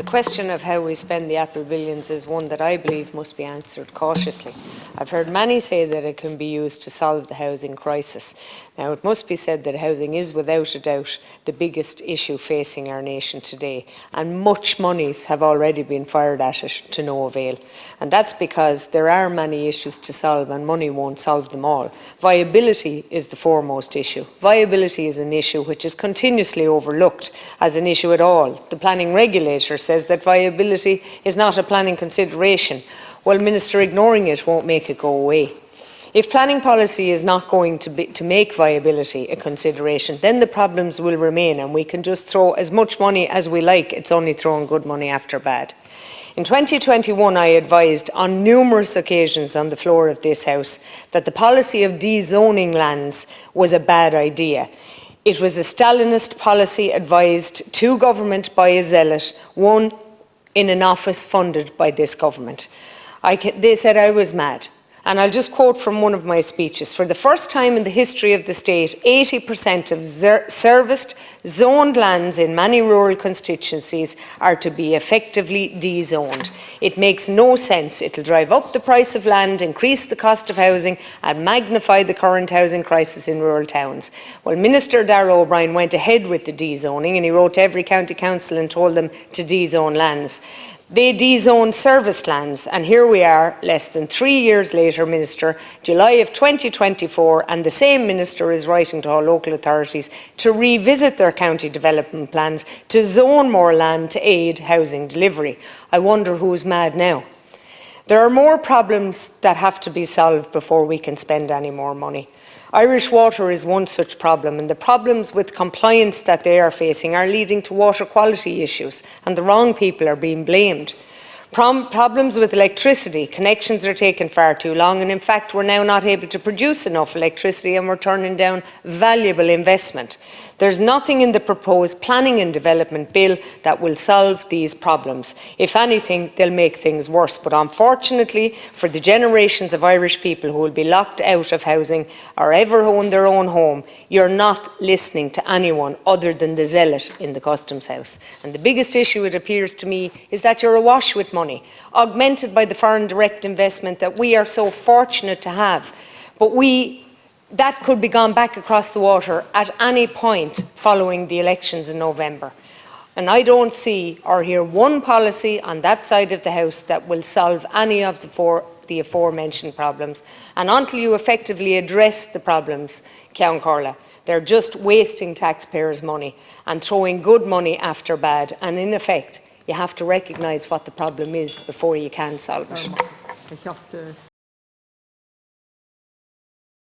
The question of how we spend the Apple billions is one that I believe must be answered cautiously. I've heard many say that it can be used to solve the housing crisis. Now, it must be said that housing is without a doubt the biggest issue facing our nation today, and much monies have already been fired at it to no avail. And that's because there are many issues to solve and money won't solve them all. Viability is the foremost issue. Viability is an issue which is continuously overlooked as an issue at all. The planning regulator says that viability is not a planning consideration. Well, Minister, ignoring it won't make it go away. If planning policy is not going to make viability a consideration, then the problems will remain and we can just throw as much money as we like. It's only throwing good money after bad. In 2021, I advised on numerous occasions on the floor of this House that the policy of dezoning lands was a bad idea. It was a Stalinist policy advised to government by a zealot, one in an office funded by this government. They said I was mad. And I'll just quote from one of my speeches. For the first time in the history of the state, 80% of serviced, zoned lands in many rural constituencies are to be effectively dezoned. It makes no sense. It'll drive up the price of land, increase the cost of housing and magnify the current housing crisis in rural towns. Well, Minister Darragh O'Brien went ahead with the dezoning and he wrote to every county council and told them to dezone lands. They dezoned serviced lands, and here we are, less than 3 years later, Minister, July of 2024, and the same Minister is writing to all local authorities to revisit their county development plans to zone more land to aid housing delivery. I wonder who's mad now. There are more problems that have to be solved before we can spend any more money. Irish Water is one such problem, and the problems with compliance that they are facing are leading to water quality issues, and the wrong people are being blamed. Problems with electricity. Connections are taking far too long, and in fact we're now not able to produce enough electricity and we're turning down valuable investment. There's nothing in the proposed planning and development bill that will solve these problems. If anything, they'll make things worse. But unfortunately, for the generations of Irish people who will be locked out of housing or ever own their own home, you're not listening to anyone other than the zealot in the Customs House. And the biggest issue, it appears to me, is that you're awash with money, augmented by the foreign direct investment that we are so fortunate to have. But that could be gone back across the water at any point following the elections in November. And I don't see or hear one policy on that side of the House that will solve any of the aforementioned problems. And until you effectively address the problems, Ceann Comhairle, they're just wasting taxpayers' money and throwing good money after bad. And in effect, you have to recognise what the problem is before you can solve it.